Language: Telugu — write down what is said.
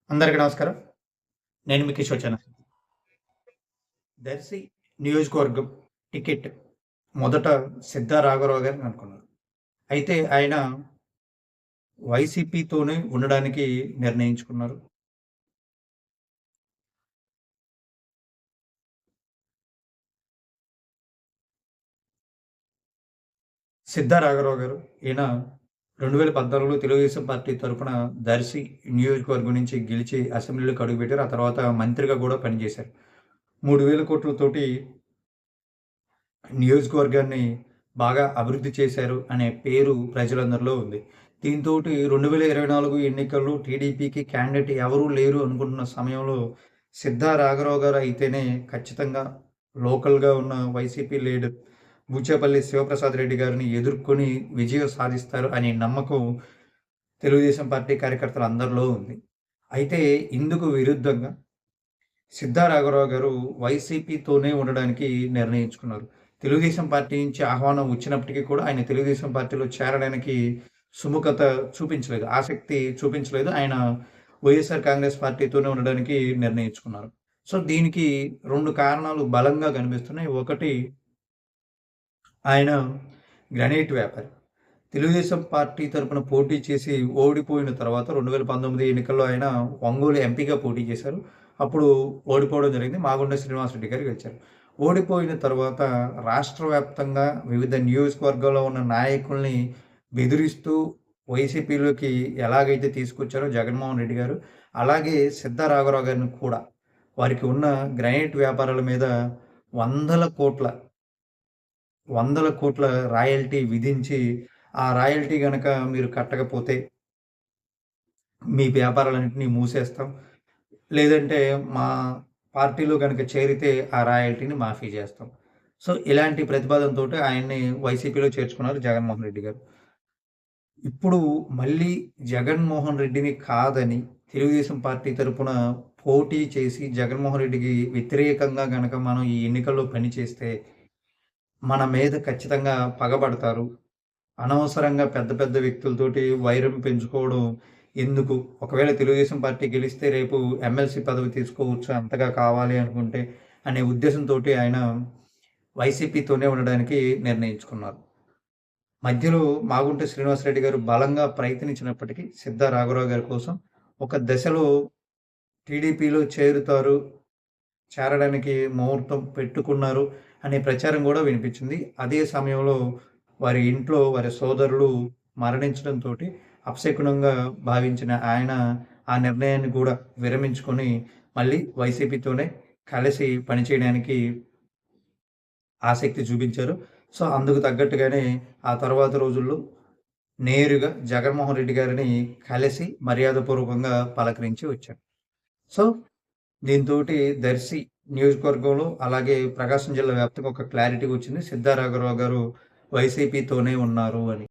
అందరికీ నమస్కారం. నేను మీ కిషోర్. దర్శి నియోజకవర్గం టికెట్ మొదట సిద్ధా రాఘవరావు గారిని అనుకున్నారు. అయితే ఆయన వైసీపీతోనే ఉండడానికి నిర్ణయించుకున్నారు. సిద్ధా రాఘవరావు గారు ఈయన 2014లో తెలుగుదేశం పార్టీ తరపున దర్శి నియోజకవర్గం నుంచి గెలిచి అసెంబ్లీలోకి అడుగుపెట్టారు. ఆ తర్వాత మంత్రిగా కూడా పనిచేశారు. 3,000 కోట్లతోటి నియోజకవర్గాన్ని బాగా అభివృద్ధి చేశారు అనే పేరు ప్రజలందరిలో ఉంది. దీంతోటి 2024 ఎన్నికల్లో టీడీపీకి క్యాండిడేట్ ఎవరూ లేరు అనుకుంటున్న సమయంలో సిద్ధా రాఘరావు గారు అయితేనే ఖచ్చితంగా లోకల్‌గా ఉన్న వైసీపీ లీడర్ బూచేపల్లి శివప్రసాద్ రెడ్డి గారిని ఎదుర్కొని విజయం సాధిస్తారు అనే నమ్మకం తెలుగుదేశం పార్టీ కార్యకర్తలందరిలో ఉంది. అయితే ఇందుకు విరుద్ధంగా సిద్ధా రాఘవరావు గారు వైసీపీతోనే ఉండడానికి నిర్ణయించుకున్నారు. తెలుగుదేశం పార్టీ నుంచి ఆహ్వానం వచ్చినప్పటికీ కూడా ఆయన తెలుగుదేశం పార్టీలో చేరడానికి సుముఖత చూపించలేదు. ఆసక్తి చూపించలేదు. ఆయన వైఎస్ఆర్ కాంగ్రెస్ పార్టీతోనే ఉండడానికి నిర్ణయించుకున్నారు. సో, దీనికి 2 కారణాలు బలంగా కనిపిస్తున్నాయి. ఒకటి ఆయన గ్రానైట్ వ్యాపారి. తెలుగుదేశం పార్టీ తరపున పోటీ చేసి ఓడిపోయిన తర్వాత 2019 ఎన్నికల్లో ఆయన ఒంగోలు ఎంపీగా పోటీ చేశారు. అప్పుడు ఓడిపోవడం జరిగింది. మాగుంట శ్రీనివాసరెడ్డి గారు గెలిచారు. ఓడిపోయిన తర్వాత రాష్ట్ర వ్యాప్తంగా వివిధ నియోజకవర్గాల్లో ఉన్న నాయకుల్ని బెదిరిస్తూ వైసీపీలోకి ఎలాగైతే తీసుకొచ్చారో జగన్మోహన్ రెడ్డి గారు, అలాగే సిద్ధా రాఘవరావు గారిని కూడా వారికి ఉన్న గ్రానైట్ వ్యాపారాల మీద వందల కోట్ల వందల కోట్ల రాయల్టీ విధించి, ఆ రాయల్టీ గనక మీరు కట్టకపోతే మీ వ్యాపారాలన్నింటినీ మూసేస్తాం. లేదంటే మా పార్టీలో గనక చేరితే ఆ రాయల్టీని మాఫీ చేస్తాం. సో, ఇలాంటి ప్రతిపాదనతోటి ఆయన్ని వైసీపీలో చేర్చుకున్నారు జగన్మోహన్ రెడ్డి గారు. ఇప్పుడు మళ్ళీ జగన్మోహన్ రెడ్డిని కాదని తెలుగుదేశం పార్టీ తరపున పోటీ చేసి జగన్మోహన్ రెడ్డికి వ్యతిరేకంగా గనక మనం ఈ ఎన్నికల్లో పనిచేస్తే మన మీద ఖచ్చితంగా పగబడతారు. అనవసరంగా పెద్ద పెద్ద వ్యక్తులతోటి వైరం పెంచుకోవడం ఎందుకు? ఒకవేళ తెలుగుదేశం పార్టీ గెలిస్తే రేపు ఎమ్మెల్సీ పదవి తీసుకోవచ్చు అంతగా కావాలి అనుకుంటే అనే ఉద్దేశంతోటి ఆయన వైసీపీతోనే ఉండడానికి నిర్ణయించుకున్నారు. మధ్యలో మాగుంట శ్రీనివాసరెడ్డి గారు బలంగా ప్రయత్నించినప్పటికీ సిద్ధా రాఘవరావు గారి కోసం ఒక దశలో టీడీపీలో చేరడానికి ముహూర్తం పెట్టుకున్నారు అనే ప్రచారం కూడా వినిపించింది. అదే సమయంలో వారి ఇంట్లో వారి సోదరులు మరణించడంతోటి అపశకునంగా భావించిన ఆయన ఆ నిర్ణయాన్ని కూడా విరమించుకొని మళ్ళీ వైసీపీతోనే కలిసి పనిచేయడానికి ఆసక్తి చూపించారు. సో, అందుకు తగ్గట్టుగానే ఆ తర్వాత రోజుల్లో నేరుగా జగన్మోహన్ రెడ్డి గారిని కలిసి మర్యాదపూర్వకంగా పలకరించి వచ్చారు. సో, దీంతోటి దర్శి నియోజకవర్గంలో అలాగే ప్రకాశం జిల్లా వ్యాప్తంగా ఒక క్లారిటీ వచ్చింది. సిద్ధా రాఘవరావు గారు వైసీపీతోనే ఉన్నారు అని.